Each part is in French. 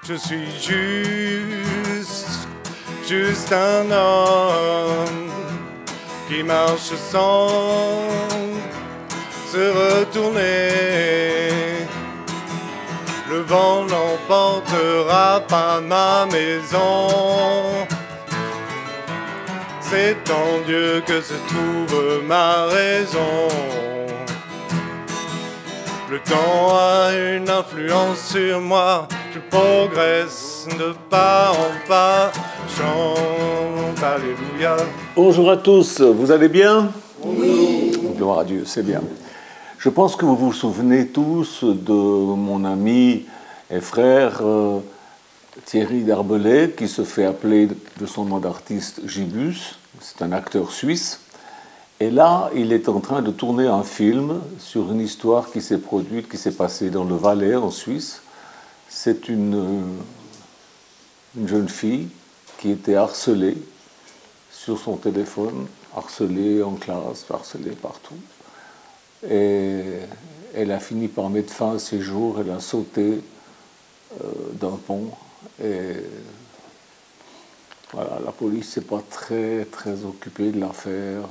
Je suis juste un homme qui marche sans se retourner. Le vent n'emportera pas ma maison. C'est en Dieu que se trouve ma raison. Le temps a une influence sur moi. Je progresse de pas en pas. Chante, alléluia. Bonjour à tous, vous allez bien? Oui. Gloire à Dieu, c'est bien. Je pense que vous vous souvenez tous de mon ami et frère Thierry Darbelay, qui se fait appeler de son nom d'artiste Gibus. C'est un acteur suisse. Et là, il est en train de tourner un film sur une histoire qui s'est produite, qui s'est passée dans le Valais, en Suisse. C'est une jeune fille qui était harcelée sur son téléphone, harcelée en classe, harcelée partout. Et elle a fini par mettre fin à ses jours, elle a sauté d'un pont. Et voilà, la police s'est pas très occupée de l'affaire.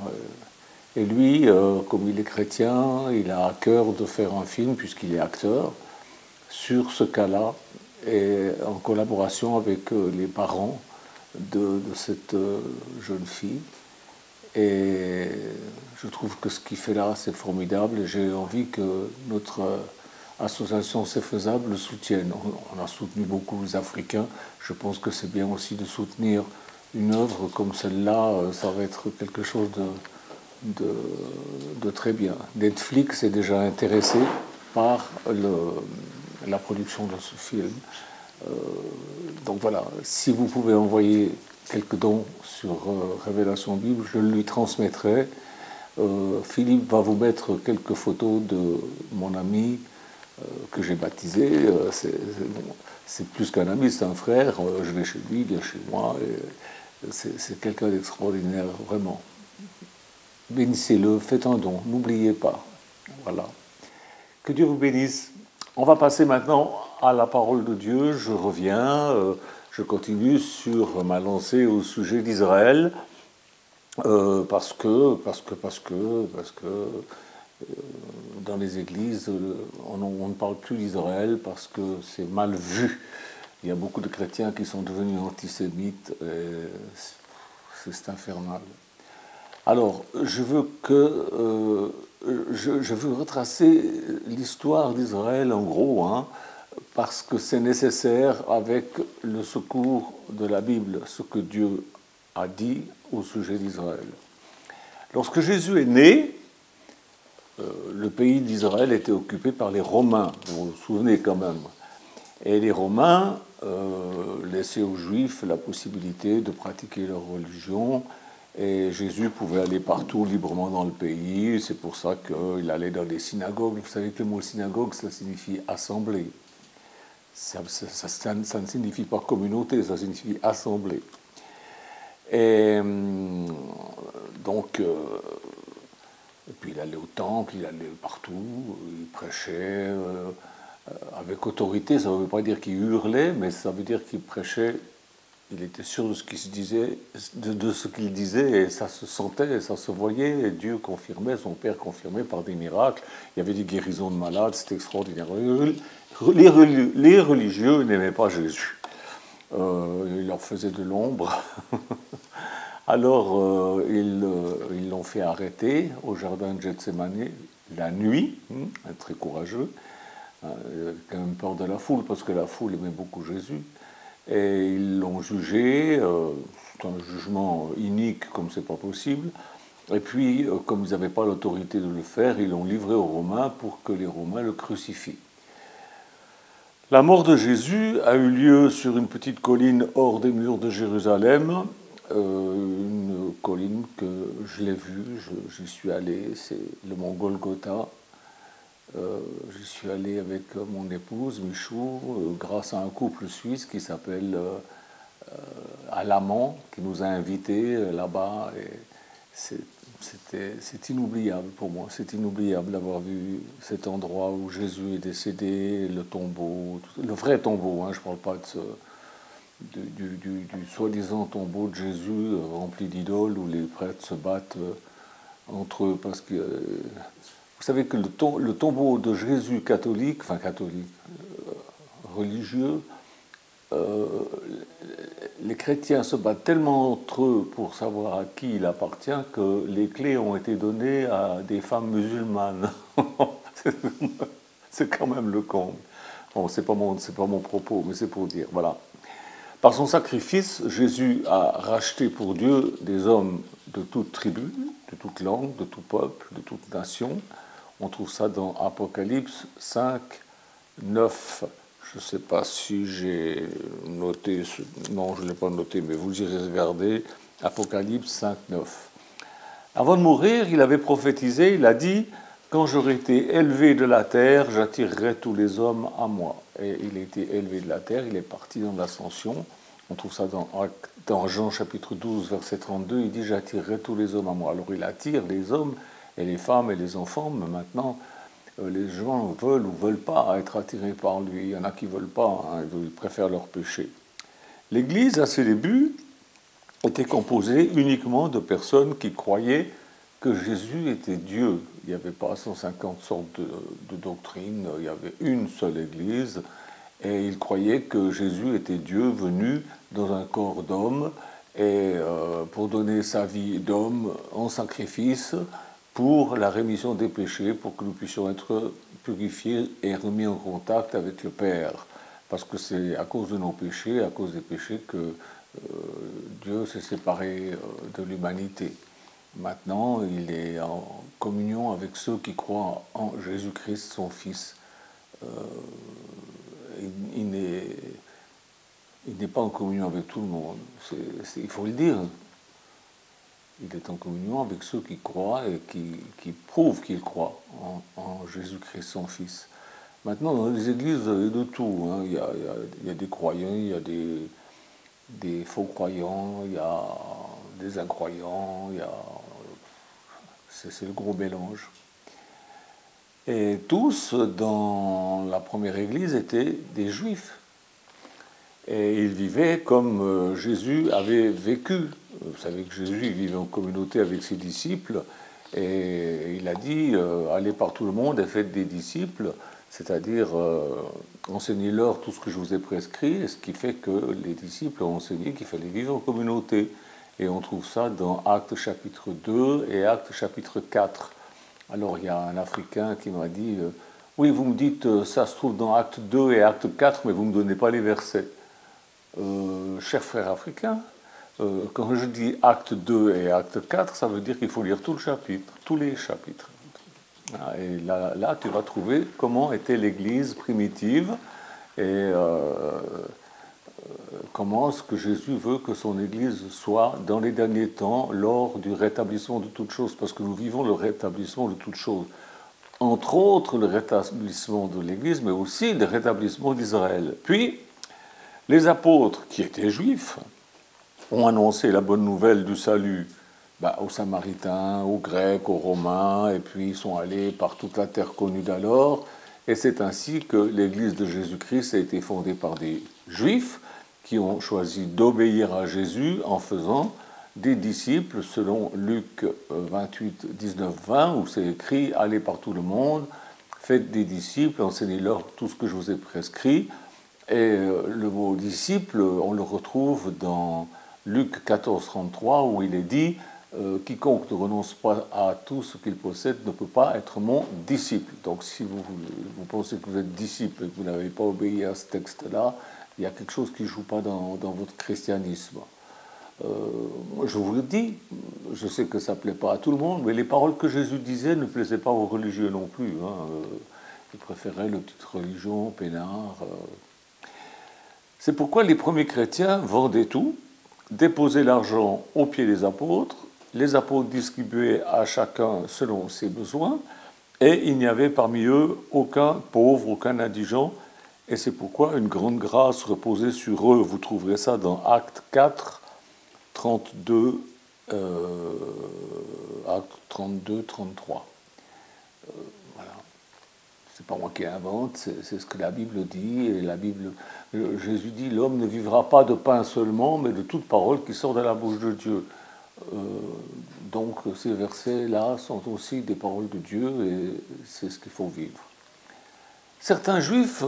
Et lui, comme il est chrétien, il a à cœur de faire un film, puisqu'il est acteur, sur ce cas-là, et en collaboration avec les parents de cette jeune fille. Et je trouve que ce qu'il fait là, c'est formidable, et j'ai envie que notre association C'est Faisable le soutienne. On a soutenu beaucoup les Africains. Je pense que c'est bien aussi de soutenir une œuvre comme celle-là. Ça va être quelque chose de très bien. Netflix est déjà intéressé par la production de ce film. Donc voilà, si vous pouvez envoyer quelques dons sur Révélation Bible, je lui transmettrai. Philippe va vous mettre quelques photos de mon ami que j'ai baptisé. C'est plus qu'un ami, c'est un frère. Je vais chez lui, il vient chez moi. C'est quelqu'un d'extraordinaire, vraiment. Bénissez-le, faites un don, n'oubliez pas. Voilà. Que Dieu vous bénisse. On va passer maintenant à la parole de Dieu. Je reviens, je continue sur ma lancée au sujet d'Israël, parce que dans les églises, on ne parle plus d'Israël parce que c'est mal vu. Il y a beaucoup de chrétiens qui sont devenus antisémites, et c'est infernal. Alors, je veux retracer l'histoire d'Israël en gros, parce que c'est nécessaire avec le secours de la Bible, ce que Dieu a dit au sujet d'Israël. Lorsque Jésus est né, le pays d'Israël était occupé par les Romains, vous vous souvenez quand même. Et les Romains laissaient aux Juifs la possibilité de pratiquer leur religion. Et Jésus pouvait aller partout librement dans le pays. C'est pour ça qu'il allait dans des synagogues. Vous savez que le mot synagogue, ça signifie assemblée. Ça ne signifie pas communauté, ça signifie assemblée. Et donc, et puis il allait au temple, il allait partout, il prêchait avec autorité. Ça ne veut pas dire qu'il hurlait, mais ça veut dire qu'il prêchait. Il était sûr de ce qu'il disait, de ce qu'il disait, et ça se sentait, et ça se voyait, et Dieu confirmait, son Père confirmait par des miracles. Il y avait des guérisons de malades, c'était extraordinaire. Les religieux n'aimaient pas Jésus. Il leur faisait de l'ombre. Alors, ils l'ont fait arrêter au jardin de Gethsémani la nuit, très courageux. Il avait quand même peur de la foule, parce que la foule aimait beaucoup Jésus. Et ils l'ont jugé, c'est un jugement inique comme c'est pas possible. Et puis, comme ils n'avaient pas l'autorité de le faire, ils l'ont livré aux Romains pour que les Romains le crucifient. La mort de Jésus a eu lieu sur une petite colline hors des murs de Jérusalem, une colline que je l'ai vue, j'y suis allé, c'est le mont Golgotha. J'y suis allé avec mon épouse, Michou, grâce à un couple suisse qui s'appelle Alamand, qui nous a invités là-bas. Et c'est c'est inoubliable pour moi. C'est inoubliable d'avoir vu cet endroit où Jésus est décédé, le tombeau, le vrai tombeau, hein, je ne parle pas du soi-disant tombeau de Jésus rempli d'idoles où les prêtres se battent entre eux. Parce que vous savez que le tombeau de Jésus catholique, religieux, les chrétiens se battent tellement entre eux pour savoir à qui il appartient que les clés ont été données à des femmes musulmanes. C'est quand même le comble. Bon, c'est pas mon propos, mais c'est pour dire, voilà. Par son sacrifice, Jésus a racheté pour Dieu des hommes de toute tribu, de toute langue, de tout peuple, de toute nation. On trouve ça dans Apocalypse 5, 9. Je ne sais pas si j'ai noté, non, je ne l'ai pas noté, mais vous irez regarder, Apocalypse 5, 9. Avant de mourir, il avait prophétisé, il a dit « Quand j'aurai été élevé de la terre, j'attirerai tous les hommes à moi. » Et il a été élevé de la terre, il est parti dans l'ascension. On trouve ça dans Jean chapitre 12, verset 32, il dit « J'attirerai tous les hommes à moi. » Alors il attire les hommes et les femmes et les enfants, mais maintenant, les gens veulent ou ne veulent pas être attirés par lui. Il y en a qui ne veulent pas, hein, ils préfèrent leur péché. L'Église, à ses débuts, était composée uniquement de personnes qui croyaient que Jésus était Dieu. Il n'y avait pas 150 sortes de doctrines, il y avait une seule Église, et ils croyaient que Jésus était Dieu venu dans un corps d'homme, et pour donner sa vie d'homme en sacrifice, pour la rémission des péchés, pour que nous puissions être purifiés et remis en contact avec le Père. Parce que c'est à cause de nos péchés, à cause des péchés, que Dieu s'est séparé de l'humanité. Maintenant, il est en communion avec ceux qui croient en Jésus-Christ, son Fils. Il n'est pas en communion avec tout le monde, il faut le dire. Il est en communion avec ceux qui croient et qui prouvent qu'ils croient en Jésus-Christ, son Fils. Maintenant, dans les églises, il y a de tout. Hein. Il y a des croyants, il y a des faux croyants, il y a des incroyants, c'est le gros mélange. Et tous, dans la première église, étaient des juifs. Et ils vivaient comme Jésus avait vécu. Vous savez que Jésus vivait en communauté avec ses disciples et il a dit allez par tout le monde et faites des disciples, c'est-à-dire enseignez-leur tout ce que je vous ai prescrit, et ce qui fait que les disciples ont enseigné qu'il fallait vivre en communauté. Et on trouve ça dans Actes chapitre 2 et Actes chapitre 4. Alors il y a un Africain qui m'a dit oui, vous me dites ça se trouve dans Actes 2 et Actes 4, mais vous ne me donnez pas les versets. Chers frères africains, quand je dis acte 2 et acte 4, ça veut dire qu'il faut lire tout le chapitre, tous les chapitres. Et là, tu vas trouver comment était l'Église primitive et comment est-ce que Jésus veut que son Église soit dans les derniers temps lors du rétablissement de toutes choses, parce que nous vivons le rétablissement de toutes choses. Entre autres, le rétablissement de l'Église, mais aussi le rétablissement d'Israël. Puis, les apôtres, qui étaient juifs, ont annoncé la bonne nouvelle du salut aux Samaritains, aux Grecs, aux Romains, et puis ils sont allés par toute la terre connue d'alors. Et c'est ainsi que l'Église de Jésus-Christ a été fondée par des Juifs qui ont choisi d'obéir à Jésus en faisant des disciples, selon Luc 28, 19, 20, où c'est écrit « Allez par tout le monde, faites des disciples, enseignez-leur tout ce que je vous ai prescrit ». Et le mot disciple, on le retrouve dans Luc 14, 33, où il est dit quiconque ne renonce pas à tout ce qu'il possède ne peut pas être mon disciple. Donc si vous pensez que vous êtes disciple et que vous n'avez pas obéi à ce texte-là, il y a quelque chose qui ne joue pas dans votre christianisme. Je vous le dis, je sais que ça ne plaît pas à tout le monde, mais les paroles que Jésus disait ne plaisaient pas aux religieux non plus. Ils préféraient le petite religion, peinard. C'est pourquoi les premiers chrétiens vendaient tout, déposaient l'argent aux pieds des apôtres, les apôtres distribuaient à chacun selon ses besoins, et il n'y avait parmi eux aucun pauvre, aucun indigent, et c'est pourquoi une grande grâce reposait sur eux. Vous trouverez ça dans Actes 4, 32 Actes 32, 33. Voilà. C'est pas moi qui invente, c'est ce que la Bible dit. Et la Bible, Jésus dit, l'homme ne vivra pas de pain seulement, mais de toute parole qui sort de la bouche de Dieu. Donc ces versets-là sont aussi des paroles de Dieu et c'est ce qu'il faut vivre. Certains juifs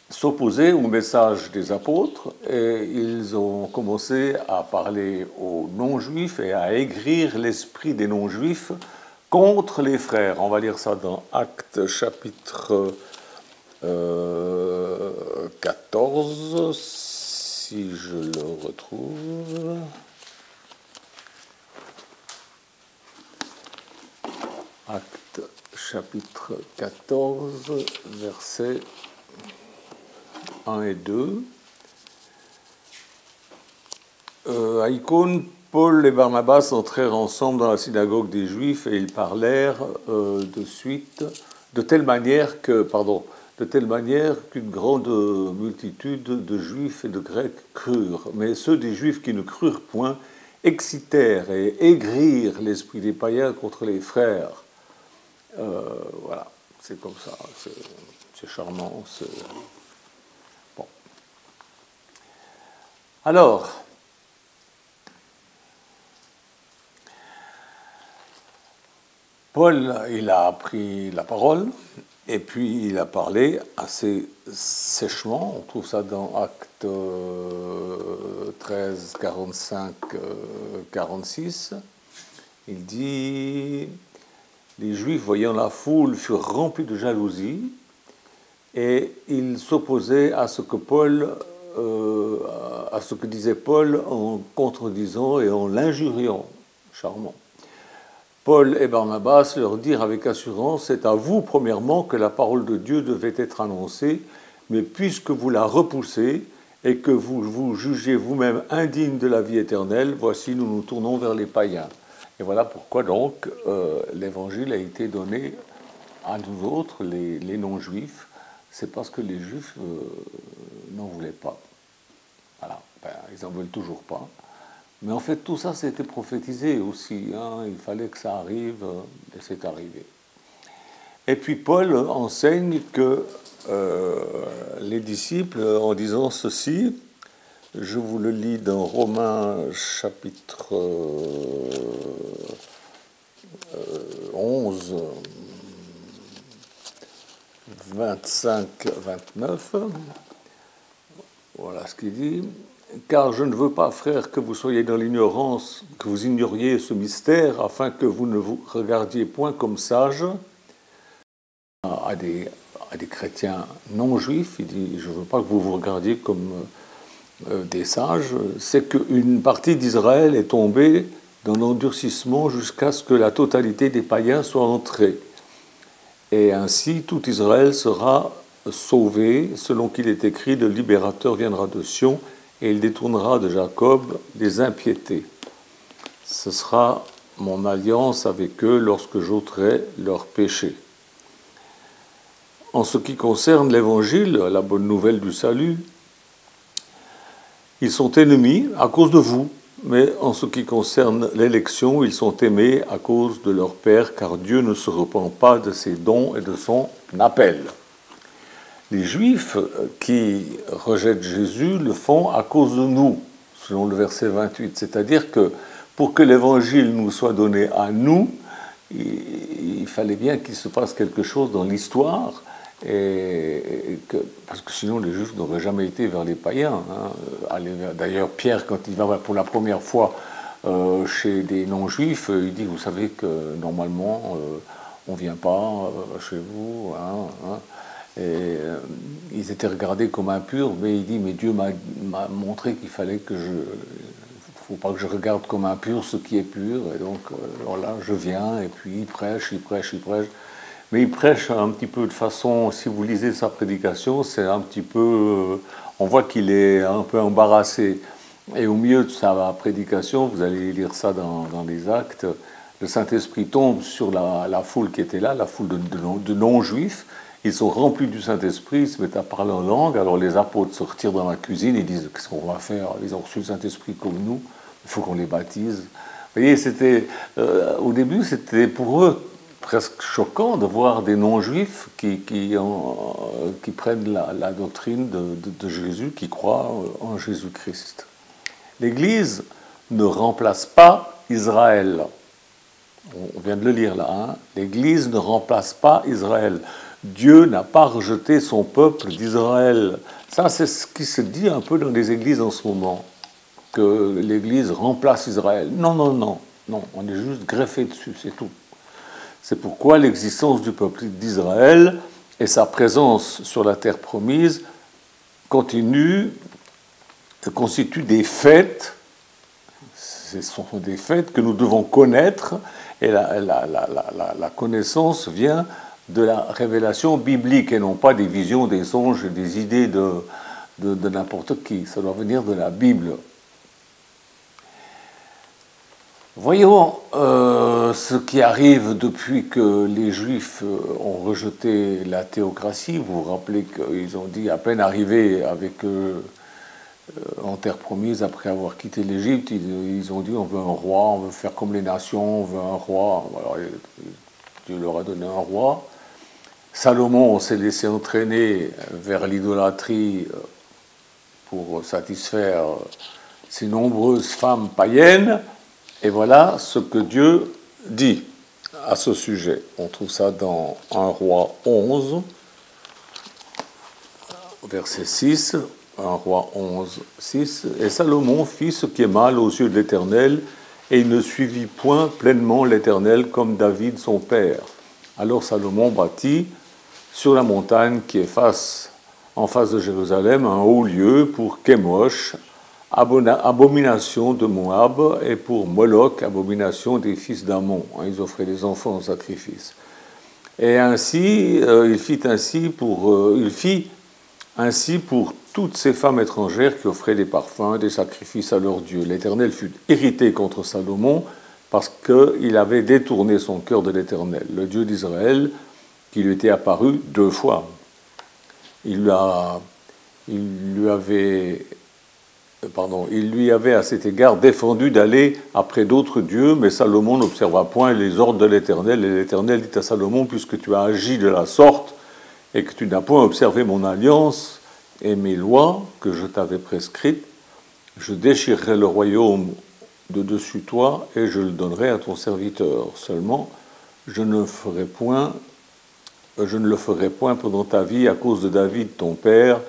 s'opposaient au message des apôtres et ils ont commencé à parler aux non-juifs et à aigrir l'esprit des non-juifs contre les frères. On va lire ça dans Actes chapitre 14, si je le retrouve. Actes chapitre 14, versets 1 et 2. À Icône, Paul et Barnabas entrèrent ensemble dans la synagogue des Juifs et ils parlèrent de suite de telle manière qu'une grande multitude de Juifs et de Grecs crurent. Mais ceux des Juifs qui ne crurent point excitèrent et aigrirent l'esprit des païens contre les frères. Voilà, c'est comme ça, c'est charmant. Bon. Alors, Paul, il a pris la parole et puis il a parlé assez sèchement. On trouve ça dans Actes 13, 45, 46. Il dit... Les Juifs, voyant la foule, furent remplis de jalousie et ils s'opposaient à ce que disait Paul en contredisant et en l'injuriant. Charmant. Paul et Barnabas leur dirent avec assurance, c'est à vous premièrement que la parole de Dieu devait être annoncée, mais puisque vous la repoussez et que vous vous jugez vous-même indigne de la vie éternelle, voici nous nous tournons vers les païens. Et voilà pourquoi donc l'évangile a été donné à nous autres, les non-juifs. C'est parce que les juifs n'en voulaient pas. Voilà, ils n'en veulent toujours pas. Mais en fait, tout ça, c'était prophétisé aussi. Hein. Il fallait que ça arrive, et c'est arrivé. Et puis Paul enseigne que les disciples, en disant ceci, je vous le lis dans Romains chapitre 11, 25, 29. Voilà ce qu'il dit. Car je ne veux pas, frères, que vous soyez dans l'ignorance, que vous ignoriez ce mystère, afin que vous ne vous regardiez point comme sages à des chrétiens non juifs. Il dit, je ne veux pas que vous vous regardiez comme des sages, c'est qu'une partie d'Israël est tombée dans l'endurcissement jusqu'à ce que la totalité des païens soit entrée. Et ainsi, tout Israël sera sauvé, selon qu'il est écrit, le libérateur viendra de Sion, et il détournera de Jacob les impiétés. Ce sera mon alliance avec eux lorsque j'ôterai leurs péchés. En ce qui concerne l'Évangile, la bonne nouvelle du salut, ils sont ennemis à cause de vous, mais en ce qui concerne l'élection, ils sont aimés à cause de leur Père, car Dieu ne se repent pas de ses dons et de son appel. Les Juifs qui rejettent Jésus le font à cause de nous, selon le verset 28. C'est-à-dire que pour que l'Évangile nous soit donné à nous, il fallait bien qu'il se passe quelque chose dans l'histoire, parce que sinon les Juifs n'auraient jamais été vers les païens. Hein. D'ailleurs, Pierre, quand il va pour la première fois chez des non-juifs, il dit, vous savez que normalement, on ne vient pas chez vous. Hein. Et ils étaient regardés comme impurs, mais il dit, mais Dieu m'a montré qu'il fallait que faut pas que je regarde comme impur ce qui est pur, et donc voilà, je viens, et puis il prêche, mais il prêche un petit peu de façon, si vous lisez sa prédication, c'est un petit peu, on voit qu'il est un peu embarrassé, et au milieu de sa prédication, vous allez lire ça dans les Actes, le Saint-Esprit tombe sur la foule qui était là, la foule de non-juifs. Ils sont remplis du Saint-Esprit, ils se mettent à parler en langue. Alors les apôtres se retirent dans la cuisine et disent, qu'est-ce qu'on va faire? Ils ont reçu le Saint-Esprit comme nous. il faut qu'on les baptise. Vous voyez, au début, c'était pour eux presque choquant de voir des non-juifs qui prennent la doctrine de Jésus, qui croient en Jésus-Christ. L'Église ne remplace pas Israël. On vient de le lire là. Hein. L'Église ne remplace pas Israël. Dieu n'a pas rejeté son peuple d'Israël. Ça, c'est ce qui se dit un peu dans les églises en ce moment, que l'Église remplace Israël. Non, non, non, non, on est juste greffé dessus, c'est tout. C'est pourquoi l'existence du peuple d'Israël et sa présence sur la terre promise constituent des faits. Ce sont des faits que nous devons connaître, et la connaissance vient de la révélation biblique et non pas des visions, des songes, des idées de n'importe qui. Ça doit venir de la Bible. Voyons ce qui arrive depuis que les Juifs ont rejeté la théocratie. Vous vous rappelez qu'ils ont dit, à peine arrivés avec eux en terre promise, après avoir quitté l'Égypte, ils ont dit on veut un roi, on veut faire comme les nations, on veut un roi. Alors, Dieu leur a donné un roi. Salomon s'est laissé entraîner vers l'idolâtrie pour satisfaire ses nombreuses femmes païennes. Et voilà ce que Dieu dit à ce sujet. On trouve ça dans 1 Roi 11, verset 6. 1 Roi 11, 6. Et Salomon fit ce qui est mal aux yeux de l'Éternel, et il ne suivit point pleinement l'Éternel comme David son père. Alors Salomon bâtit sur la montagne qui est en face de Jérusalem un haut lieu pour Kémosh, abomination de Moab, et pour Moloch, abomination des fils d'Ammon. Ils offraient des enfants en sacrifice. Et ainsi, il fit ainsi pour toutes ces femmes étrangères qui offraient des parfums, des sacrifices à leur Dieu. L'Éternel fut irrité contre Salomon parce qu'il avait détourné son cœur de l'Éternel, le Dieu d'Israël, qui lui était apparu 2 fois. Il lui avait à cet égard défendu d'aller après d'autres dieux, mais Salomon n'observa point les ordres de l'Éternel. Et l'Éternel dit à Salomon, puisque tu as agi de la sorte et que tu n'as point observé mon alliance et mes lois que je t'avais prescrites, je déchirerai le royaume de dessus toi et je le donnerai à ton serviteur. Seulement, je ne le ferai point pendant ta vie à cause de David ton père.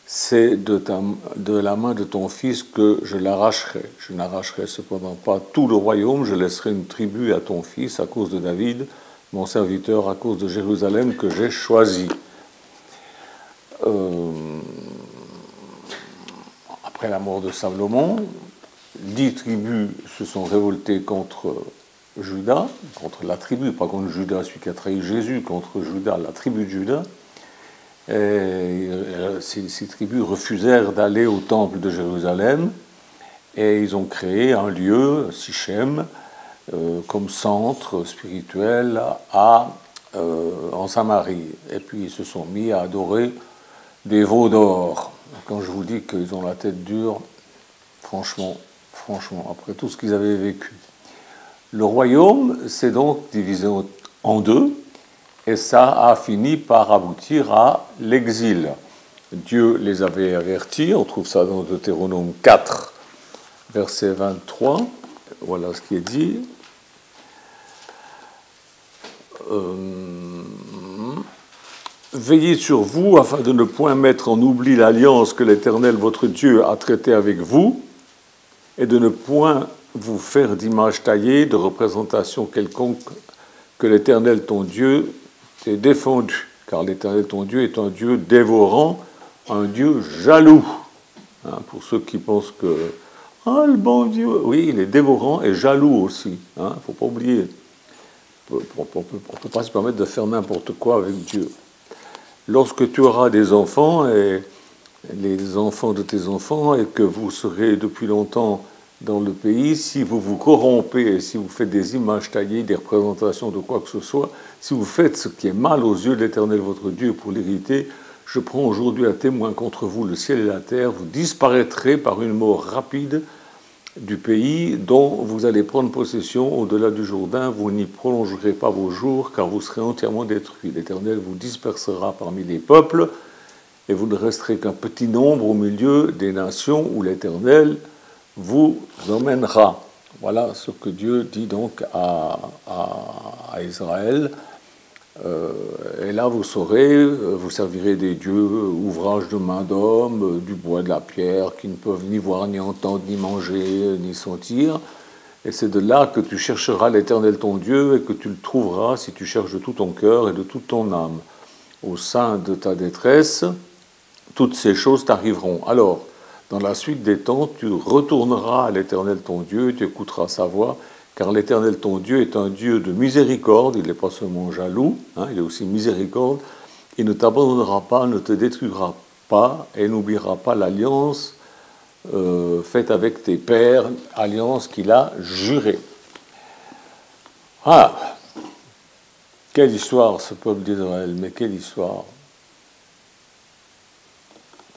C'est de la main de ton fils que je l'arracherai. Je n'arracherai cependant pas tout le royaume, je laisserai une tribu à ton fils à cause de David, mon serviteur, à cause de Jérusalem que j'ai choisi. Après la mort de Salomon, 10 tribus se sont révoltées contre Juda, contre la tribu, pas contre Juda, celui qui a trahi Jésus, contre Juda, la tribu de Juda. Et ces tribus refusèrent d'aller au temple de Jérusalem et ils ont créé un lieu, Sichem, comme centre spirituel en Samarie. Et puis ils se sont mis à adorer des veaux d'or. Quand je vous dis qu'ils ont la tête dure, franchement, après tout ce qu'ils avaient vécu. Le royaume s'est donc divisé en 2. Et ça a fini par aboutir à l'exil. Dieu les avait avertis, on trouve ça dans Deutéronome 4, verset 23. Voilà ce qui est dit. Veillez sur vous afin de ne point mettre en oubli l'alliance que l'Éternel votre Dieu a traitée avec vous, et de ne point vous faire d'image taillée, de représentation quelconque que l'Éternel ton Dieu t'est défendu, car l'Éternel ton Dieu est un Dieu dévorant, un Dieu jaloux. Hein, pour ceux qui pensent que le bon Dieu, oui, il est dévorant et jaloux aussi. Il ne faut pas oublier. On ne peut pas se permettre de faire n'importe quoi avec Dieu. Lorsque tu auras des enfants et les enfants de tes enfants et que vous serez depuis longtemps dans le pays, si vous vous corrompez, si vous faites des images taillées, des représentations de quoi que ce soit, si vous faites ce qui est mal aux yeux de l'Éternel votre Dieu pour l'hériter, je prends aujourd'hui à témoin contre vous le ciel et la terre, vous disparaîtrez par une mort rapide du pays dont vous allez prendre possession au-delà du Jourdain, vous n'y prolongerez pas vos jours, car vous serez entièrement détruits. L'Éternel vous dispersera parmi les peuples, et vous ne resterez qu'un petit nombre au milieu des nations où l'Éternel vous emmènera. Voilà ce que Dieu dit donc à Israël. Et là, vous saurez, vous servirez des dieux, ouvrages de main d'homme, du bois, de la pierre, qui ne peuvent ni voir, ni entendre, ni manger, ni sentir. Et c'est de là que tu chercheras l'Éternel ton Dieu et que tu le trouveras si tu cherches de tout ton cœur et de toute ton âme. Au sein de ta détresse, toutes ces choses t'arriveront. Alors, dans la suite des temps, tu retourneras à l'Éternel ton Dieu, tu écouteras sa voix, car l'Éternel ton Dieu est un Dieu de miséricorde, il n'est pas seulement jaloux, il est aussi miséricorde, il ne t'abandonnera pas, ne te détruira pas, et n'oubliera pas l'alliance faite avec tes pères, alliance qu'il a jurée. Ah, quelle histoire ce peuple d'Israël, mais quelle histoire!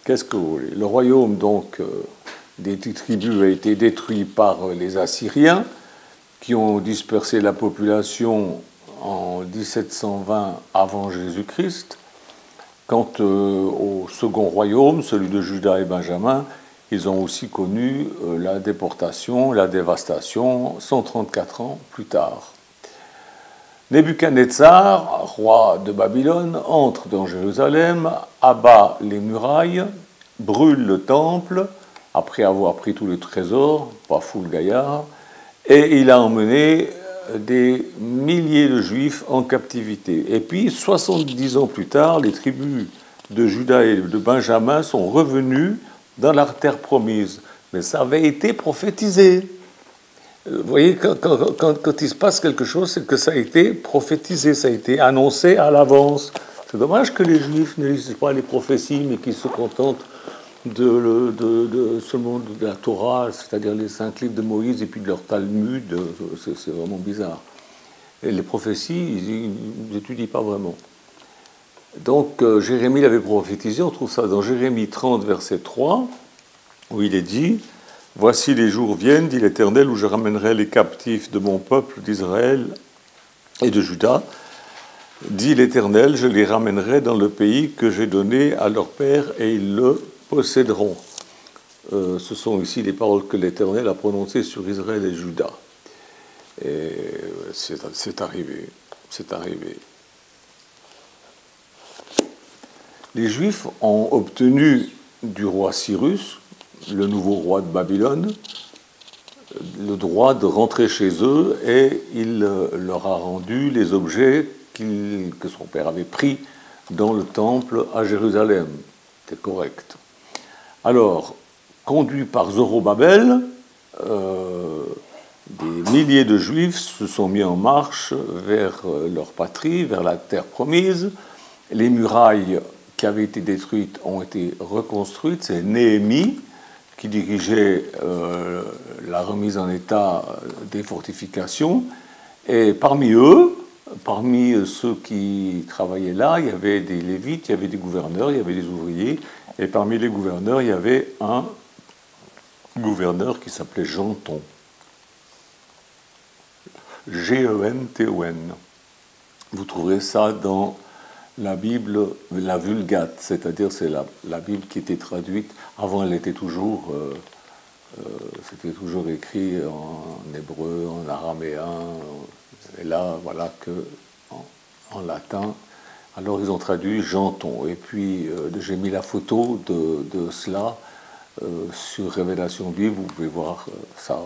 Qu'est-ce que vous voulez? Le royaume donc des 10 tribus a été détruit par les Assyriens, qui ont dispersé la population en 1720 avant Jésus-Christ. Quant au second royaume, celui de Juda et Benjamin, ils ont aussi connu la déportation, la dévastation, 134 ans plus tard. Nebuchadnezzar, roi de Babylone, entre dans Jérusalem, abat les murailles, brûle le temple, après avoir pris tous les trésors, pas fou le gaillard, et il a emmené des milliers de Juifs en captivité. Et puis, 70 ans plus tard, les tribus de Juda et de Benjamin sont revenus dans la terre promise. Mais ça avait été prophétisé. Vous voyez, quand il se passe quelque chose, c'est que ça a été prophétisé, ça a été annoncé à l'avance. C'est dommage que les Juifs ne lisent pas les prophéties, mais qu'ils se contentent seulement de la Torah, c'est-à-dire les 5 livres de Moïse et puis de leur Talmud. C'est vraiment bizarre. Et les prophéties, ils n'étudient pas vraiment. Donc Jérémie l'avait prophétisé, on trouve ça dans Jérémie 30, verset 3, où il est dit « Voici les jours viennent, dit l'Éternel, où je ramènerai les captifs de mon peuple d'Israël et de Juda. Dit l'Éternel, je les ramènerai dans le pays que j'ai donné à leur père et ils le posséderont. » Ce sont ici les paroles que l'Éternel a prononcées sur Israël et Juda. Et c'est arrivé, c'est arrivé. Les Juifs ont obtenu du roi Cyrus, le nouveau roi de Babylone, le droit de rentrer chez eux et il leur a rendu les objets que son père avait pris dans le temple à Jérusalem. C'était correct. Alors, conduits par Zorobabel, des milliers de Juifs se sont mis en marche vers leur patrie, vers la terre promise. Les murailles qui avaient été détruites ont été reconstruites. C'est Néhémie qui dirigeait la remise en état des fortifications. Et parmi eux, parmi ceux qui travaillaient là, il y avait des Lévites, il y avait des gouverneurs, il y avait des ouvriers. Et parmi les gouverneurs, il y avait un gouverneur qui s'appelait Genton. G-E-N-T-O-N. Vous trouverez ça dans la Bible, la Vulgate, c'est-à-dire c'est la Bible qui était traduite. Avant, elle était toujours, c'était toujours écrit en hébreu, en araméen. Et là, voilà que en latin. Alors, ils ont traduit Genton. Et puis, j'ai mis la photo de cela sur Révélation Bible. Vous pouvez voir ça.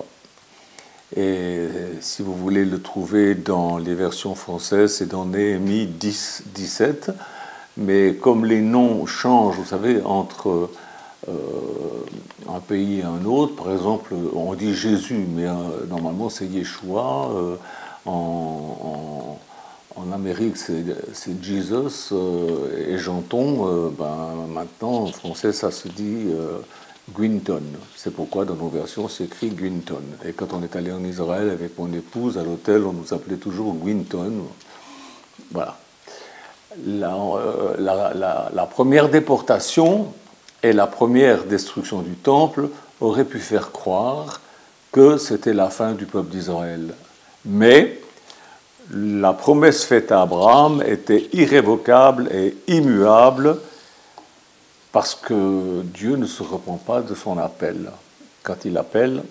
Et si vous voulez le trouver dans les versions françaises, c'est dans Néhémie 10, 17. Mais comme les noms changent, vous savez, entre un pays et un autre, par exemple, on dit Jésus, mais normalement c'est Yeshua. En Amérique, c'est Jesus. Et Genton, maintenant, en français, ça se dit Gwynton. C'est pourquoi dans nos versions, c'est écrit Gwynton. Et quand on est allé en Israël avec mon épouse, à l'hôtel, on nous appelait toujours Gwynton. Voilà. La première déportation et la première destruction du temple auraient pu faire croire que c'était la fin du peuple d'Israël. Mais la promesse faite à Abraham était irrévocable et immuable parce que Dieu ne se repent pas de son appel. Quand il appelle,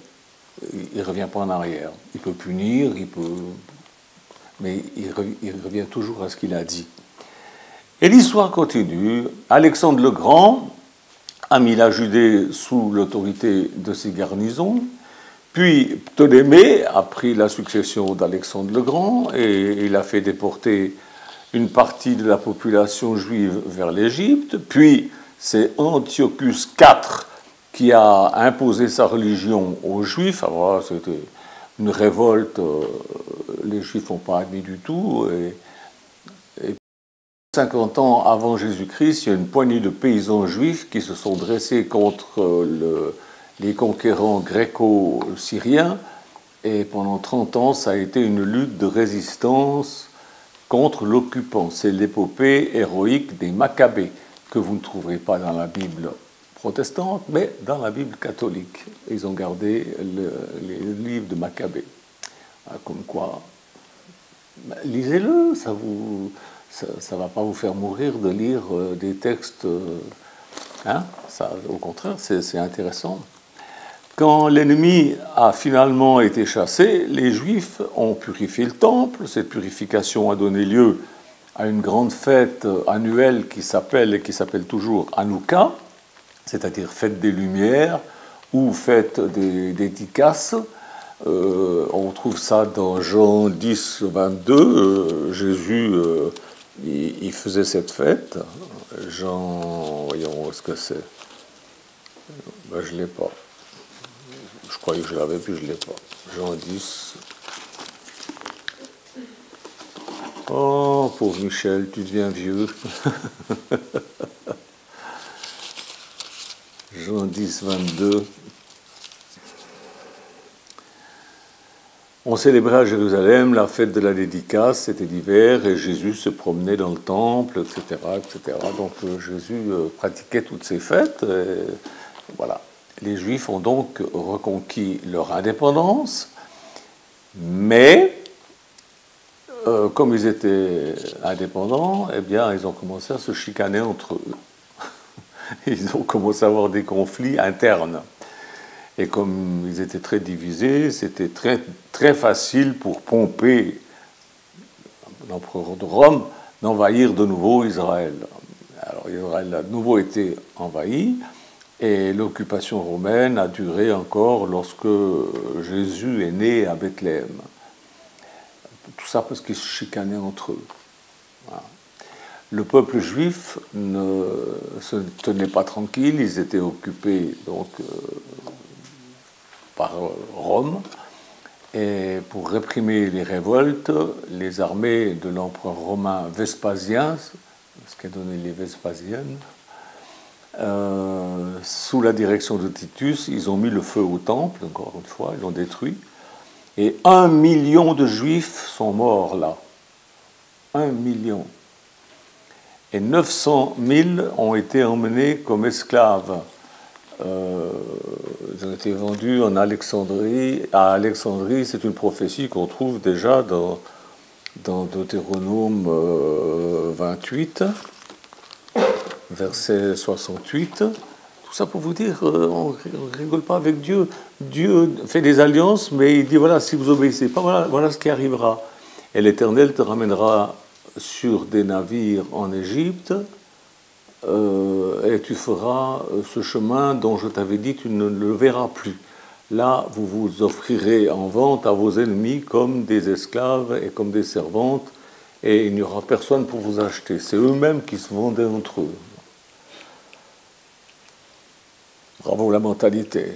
il ne revient pas en arrière. Il peut punir, mais il revient toujours à ce qu'il a dit. Et l'histoire continue. Alexandre le Grand a mis la Judée sous l'autorité de ses garnisons. Puis Ptolémée a pris la succession d'Alexandre le Grand et il a fait déporter une partie de la population juive vers l'Égypte. Puis c'est Antiochus IV qui a imposé sa religion aux Juifs. Alors c'était une révolte, les Juifs n'ont pas admis du tout. Et 50 ans avant Jésus-Christ, il y a une poignée de paysans juifs qui se sont dressés contre les conquérants gréco-syriens, et pendant 30 ans, ça a été une lutte de résistance contre l'occupant. C'est l'épopée héroïque des Maccabées, que vous ne trouverez pas dans la Bible protestante, mais dans la Bible catholique. Ils ont gardé les livres de Maccabées. Comme quoi, lisez-le, ça ne va pas vous faire mourir de lire des textes. Ça, au contraire, c'est intéressant. Quand l'ennemi a finalement été chassé, les Juifs ont purifié le temple. Cette purification a donné lieu à une grande fête annuelle qui s'appelle toujours Hanouka, c'est-à-dire fête des Lumières ou fête des dédicaces. On trouve ça dans Jean 10, 22. Jésus, il faisait cette fête. Jean, voyons, où est-ce que c'est? Ben, je ne l'ai pas. Je croyais que je l'avais, puis je ne l'ai pas. Jean 10. Oh, pauvre Michel, tu deviens vieux. Jean 10, 22. On célébrait à Jérusalem la fête de la dédicace, c'était l'hiver, et Jésus se promenait dans le temple, etc. etc. Donc Jésus pratiquait toutes ces fêtes. Et voilà. Les Juifs ont donc reconquis leur indépendance, mais comme ils étaient indépendants, eh bien, ils ont commencé à se chicaner entre eux. Ils ont commencé à avoir des conflits internes. Et comme ils étaient très divisés, c'était très, très facile pour Pompée, l'empereur de Rome, d'envahir de nouveau Israël. Alors Israël a de nouveau été envahi, et l'occupation romaine a duré encore lorsque Jésus est né à Bethléem. Tout ça parce qu'ils se chicanaient entre eux. Voilà. Le peuple juif ne se tenait pas tranquille, ils étaient occupés donc par Rome, et pour réprimer les révoltes, les armées de l'empereur romain Vespasien, ce qui a donné les Vespasiennes, sous la direction de Titus, ils ont mis le feu au temple, encore une fois, ils l'ont détruit, et 1 million de Juifs sont morts là. 1 million. Et 900 000 ont été emmenés comme esclaves. Ils ont été vendus en Alexandrie. À Alexandrie, c'est une prophétie qu'on trouve déjà dans Deutéronome 28, verset 68. Tout ça pour vous dire, on ne rigole pas avec Dieu. Dieu fait des alliances, mais il dit, voilà, si vous obéissez pas, voilà ce qui arrivera. Et l'Éternel te ramènera sur des navires en Égypte, et tu feras ce chemin dont je t'avais dit, tu ne le verras plus. Là, vous vous offrirez en vente à vos ennemis comme des esclaves et comme des servantes, et il n'y aura personne pour vous acheter. C'est eux-mêmes qui se vendaient entre eux. Bravo la mentalité.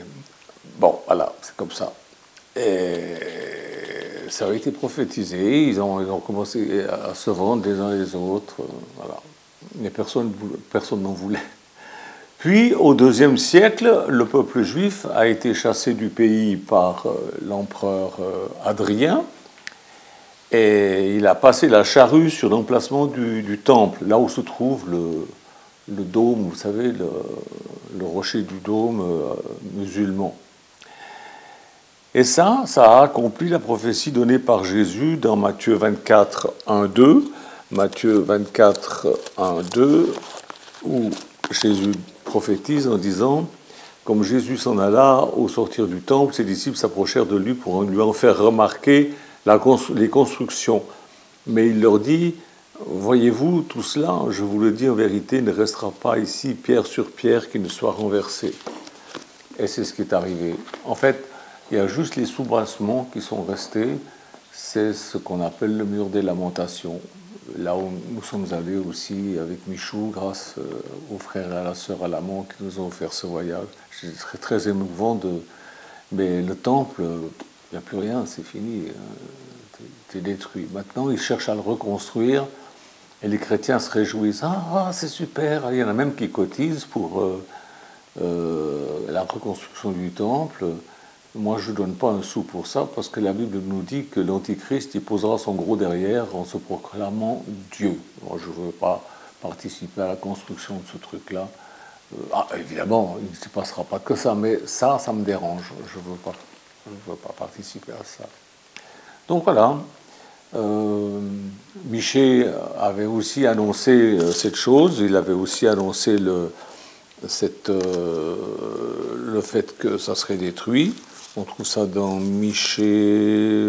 Bon, voilà, c'est comme ça. Et ça a été prophétisé, ils ont commencé à se vendre les uns les autres, voilà. Mais personne n'en voulait. Puis, au IIe siècle, le peuple juif a été chassé du pays par l'empereur Hadrien, et il a passé la charrue sur l'emplacement du temple, là où se trouve le dôme, vous savez, le rocher du dôme musulman. Et ça a accompli la prophétie donnée par Jésus dans Matthieu 24, 1, 2. Matthieu 24, 1, 2, où Jésus prophétise en disant: comme Jésus s'en alla au sortir du temple, ses disciples s'approchèrent de lui pour lui en faire remarquer les constructions. Mais il leur dit: voyez-vous, tout cela, je vous le dis en vérité, ne restera pas ici pierre sur pierre qui ne soit renversée. Et c'est ce qui est arrivé. En fait, il y a juste les soubrassements qui sont restés. C'est ce qu'on appelle le mur des lamentations. Là où nous sommes allés aussi avec Michou, grâce aux frères et à la sœur Alamand qui nous ont offert ce voyage. C'est très, très émouvant. Mais le temple, il n'y a plus rien, c'est fini. C'est détruit. Maintenant, ils cherchent à le reconstruire. Et les chrétiens se réjouissent. Ah, c'est super. Il y en a même qui cotisent pour la reconstruction du temple. Moi, je ne donne pas un sou pour ça, parce que la Bible nous dit que l'Antichrist, il posera son gros derrière en se proclamant Dieu. Moi, je ne veux pas participer à la construction de ce truc-là. Évidemment, il ne se passera pas que ça, mais ça me dérange. Je ne veux pas participer à ça. Donc voilà. Michée avait aussi annoncé cette chose. Il avait aussi annoncé le fait que ça serait détruit. On trouve ça dans Michée,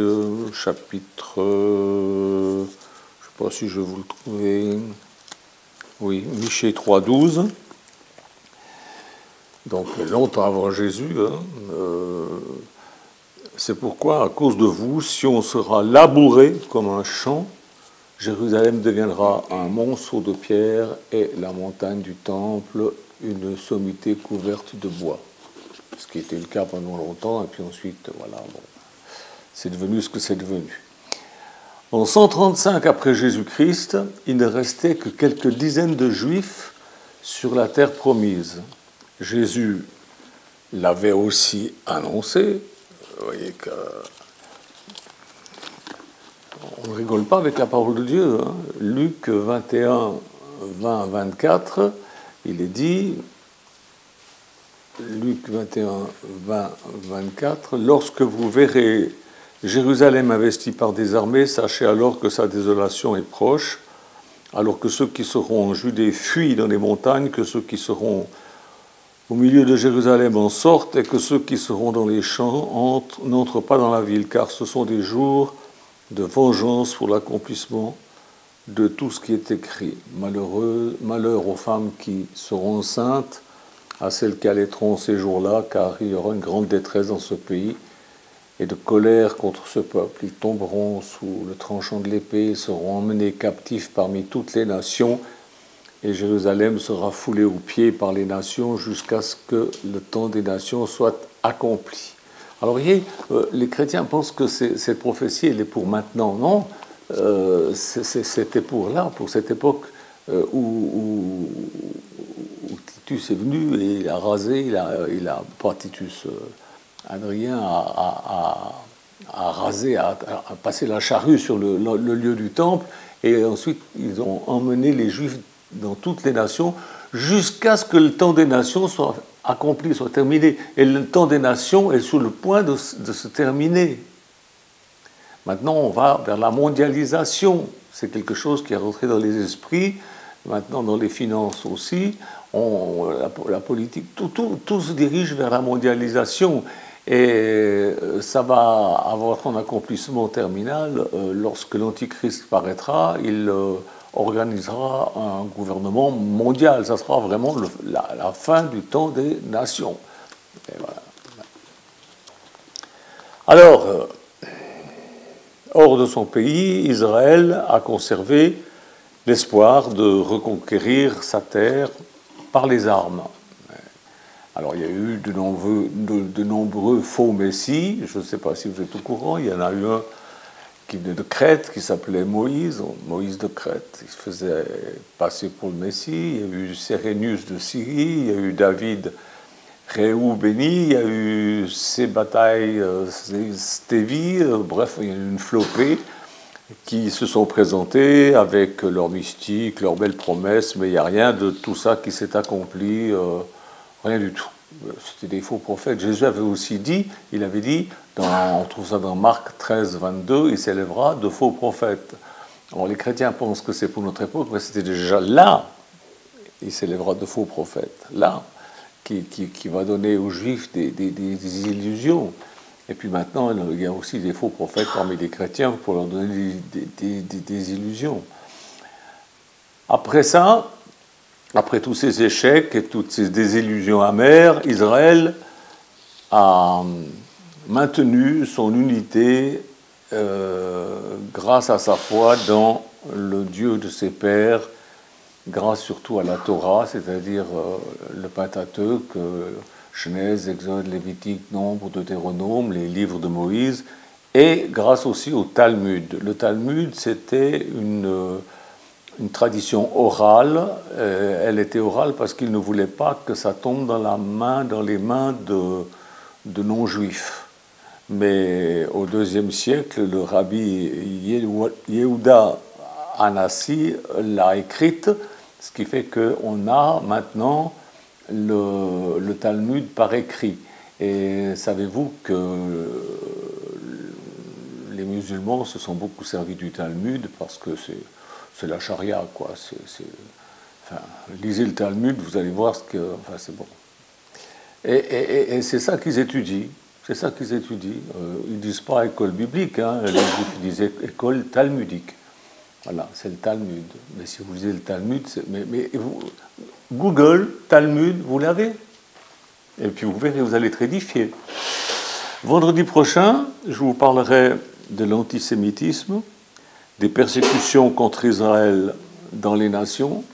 chapitre... je ne sais pas si je vais vous le trouver. Oui, Michée 3,12. Donc, longtemps avant Jésus. C'est pourquoi, à cause de vous, Sion sera labouré comme un champ, Jérusalem deviendra un monceau de pierre et la montagne du temple une sommité couverte de bois. Ce qui était le cas pendant longtemps, et puis ensuite, voilà, bon, c'est devenu ce que c'est devenu. En 135 après Jésus-Christ, il ne restait que quelques dizaines de Juifs sur la terre promise. Jésus l'avait aussi annoncé. Vous voyez qu'on ne rigole pas avec la parole de Dieu. Hein. Luc 21, 20, 24, il est dit... Luc 21, 20, 24, « Lorsque vous verrez Jérusalem investie par des armées, sachez alors que sa désolation est proche, alors que ceux qui seront en Judée fuient dans les montagnes, que ceux qui seront au milieu de Jérusalem en sortent, et que ceux qui seront dans les champs n'entrent pas dans la ville, car ce sont des jours de vengeance pour l'accomplissement de tout ce qui est écrit. Malheur aux femmes qui seront enceintes, à celles qui allaiteront ces jours-là, car il y aura une grande détresse dans ce pays et de colère contre ce peuple. Ils tomberont sous le tranchant de l'épée, seront emmenés captifs parmi toutes les nations, et Jérusalem sera foulée aux pieds par les nations jusqu'à ce que le temps des nations soit accompli. Alors, vous voyez, les chrétiens pensent que cette prophétie, elle est pour maintenant. Non, c'était pour là, pour cette époque où Titus est venu et il a rasé, pas Titus, Adrien a rasé, a passé la charrue sur le lieu du temple, et ensuite ils ont emmené les Juifs dans toutes les nations jusqu'à ce que le temps des nations soit accompli, soit terminé. Et le temps des nations est sur le point de se terminer. Maintenant, on va vers la mondialisation. C'est quelque chose qui est rentré dans les esprits, maintenant dans les finances aussi. La politique, tout se dirige vers la mondialisation. Et ça va avoir son accomplissement terminal lorsque l'Antichrist paraîtra. Il organisera un gouvernement mondial. Ça sera vraiment la fin du temps des nations. Et voilà. Alors, hors de son pays, Israël a conservé l'espoir de reconquérir sa terre par les armes. Alors, il y a eu de nombreux faux messies. Je ne sais pas si vous êtes au courant. Il y en a eu un de Crète qui s'appelait Moïse de Crète. Il se faisait passer pour le Messie. Il y a eu Sérénius de Syrie. Il y a eu David Réhou béni. Il y a eu Sébatai Stévi. Bref, il y a eu une flopée qui se sont présentés avec leurs mystiques, leurs belles promesses, mais il n'y a rien de tout ça qui s'est accompli. Rien du tout. C'était des faux prophètes. Jésus avait aussi dit, il avait dit, on trouve ça dans Marc 13, 22, il s'élèvera de faux prophètes. Alors les chrétiens pensent que c'est pour notre époque, mais c'était déjà là, il s'élèvera de faux prophètes, là, qui va donner aux Juifs des illusions. Et puis maintenant, il y a aussi des faux prophètes parmi les chrétiens pour leur donner des illusions. Après ça, après tous ces échecs et toutes ces désillusions amères, Israël a maintenu son unité grâce à sa foi dans le Dieu de ses pères, grâce surtout à la Torah, c'est-à-dire le Pentateuque, Genèse, Exode, Lévitique, Nombre, Deutéronome, les livres de Moïse, et grâce aussi au Talmud. Le Talmud, c'était une tradition orale. Elle était orale parce qu'il ne voulait pas que ça tombe dans les mains de non-juifs. Mais au IIe siècle, le rabbi Yehuda Hanassi l'a écrite, ce qui fait qu'on a maintenant le Talmud par écrit. Et savez-vous que les musulmans se sont beaucoup servis du Talmud parce que c'est la charia, quoi. Enfin, lisez le Talmud, vous allez voir ce que... Enfin, c'est bon. Et c'est ça qu'ils étudient. C'est ça qu'ils étudient. Ils ne disent pas école biblique, hein. Les Juifs disent école talmudique. Voilà, c'est le Talmud. Mais si vous lisez le Talmud, mais vous, Google, Talmud, vous l'avez. Et puis vous verrez, vous allez être édifiés. Vendredi prochain, je vous parlerai de l'antisémitisme, des persécutions contre Israël dans les nations.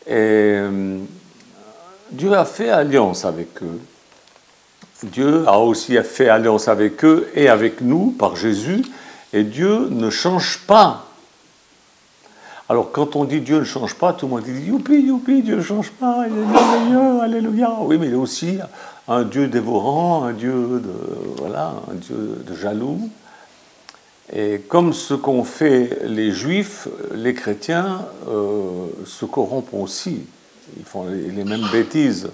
Et Dieu a fait alliance avec eux. Dieu a aussi fait alliance avec eux et avec nous par Jésus. Et Dieu ne change pas. Alors, quand on dit Dieu ne change pas, tout le monde dit youpi, youpi, Dieu ne change pas, il est merveilleux, alléluia. Oui, mais il est aussi un Dieu dévorant, un Dieu de jaloux. Et comme ce qu'ont fait les Juifs, les chrétiens se corrompent aussi. Ils font les mêmes bêtises.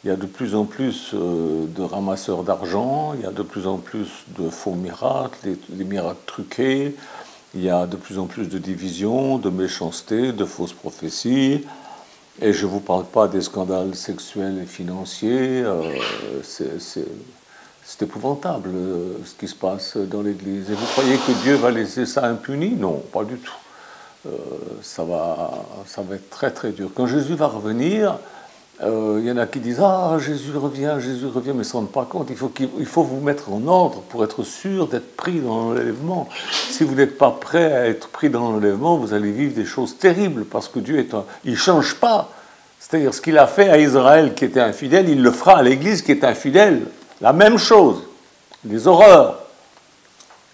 Il y a de plus en plus de ramasseurs d'argent, il y a de plus en plus de faux miracles, des miracles truqués. Il y a de plus en plus de divisions, de méchanceté, de fausses prophéties. Et je ne vous parle pas des scandales sexuels et financiers. C'est épouvantable ce qui se passe dans l'Église. Et vous croyez que Dieu va laisser ça impuni? Non, pas du tout. Ça va être très très dur. Quand Jésus va revenir, il y en a qui disent « Ah, Jésus revient, mais ils ne se rendent pas compte. Il faut vous mettre en ordre pour être sûr d'être pris dans l'enlèvement. Si vous n'êtes pas prêt à être pris dans l'enlèvement, vous allez vivre des choses terribles parce que Dieu il ne change pas. C'est-à-dire ce qu'il a fait à Israël qui était infidèle, il le fera à l'Église qui est infidèle. La même chose, des horreurs.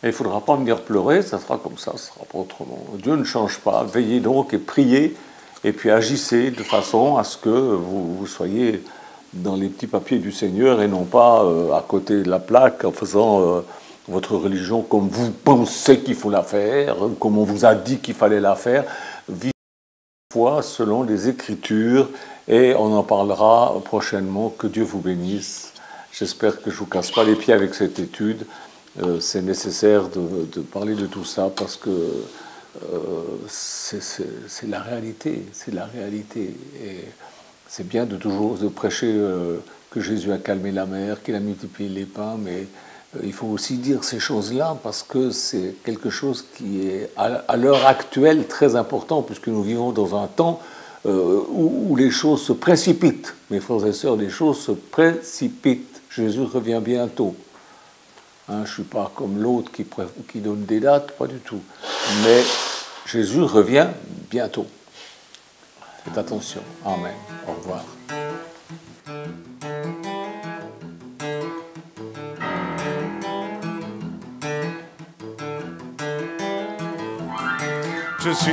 Et il ne faudra pas venir pleurer, ça sera comme ça, ce sera pas autrement. Dieu ne change pas. Veillez donc et priez. Et puis agissez de façon à ce que vous soyez dans les petits papiers du Seigneur et non pas à côté de la plaque en faisant votre religion comme vous pensez qu'il faut la faire, comme on vous a dit qu'il fallait la faire. Vivez la foi selon les Écritures et on en parlera prochainement. Que Dieu vous bénisse. J'espère que je ne vous casse pas les pieds avec cette étude. C'est nécessaire de parler de tout ça parce que c'est la réalité, c'est la réalité. Et c'est bien de prêcher que Jésus a calmé la mer, qu'il a multiplié les pains, mais il faut aussi dire ces choses-là parce que c'est quelque chose qui est à l'heure actuelle très important puisque nous vivons dans un temps où les choses se précipitent. Mes frères et sœurs, les choses se précipitent. Jésus revient bientôt. Hein, je ne suis pas comme l'autre qui donne des dates, pas du tout. Mais Jésus revient bientôt. Faites attention. Amen. Au revoir. Je suis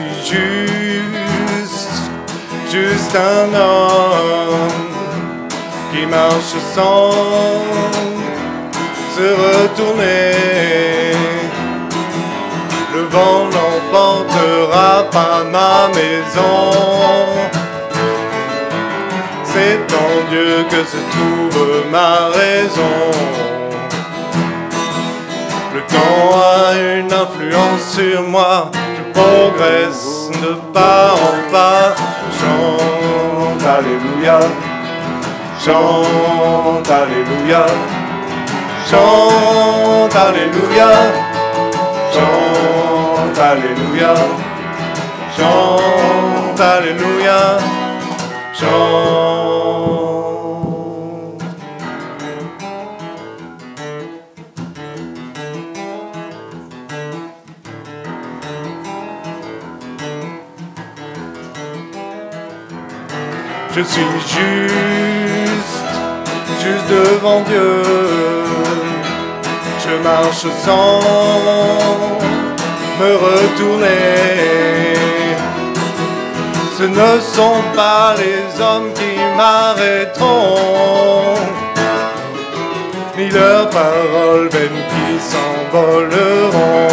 juste un homme qui marche sans se retourner. Le vent n'emportera pas ma maison. C'est en Dieu que se trouve ma raison. Le temps a une influence sur moi, je progresse de pas en pas. Chante Alléluia, chante Alléluia, chante Alléluia, chante Alléluia, chante Alléluia, chante. Je suis juste devant Dieu. Je marche sans me retourner. Ce ne sont pas les hommes qui m'arrêteront, ni leurs paroles vaines qui s'envoleront.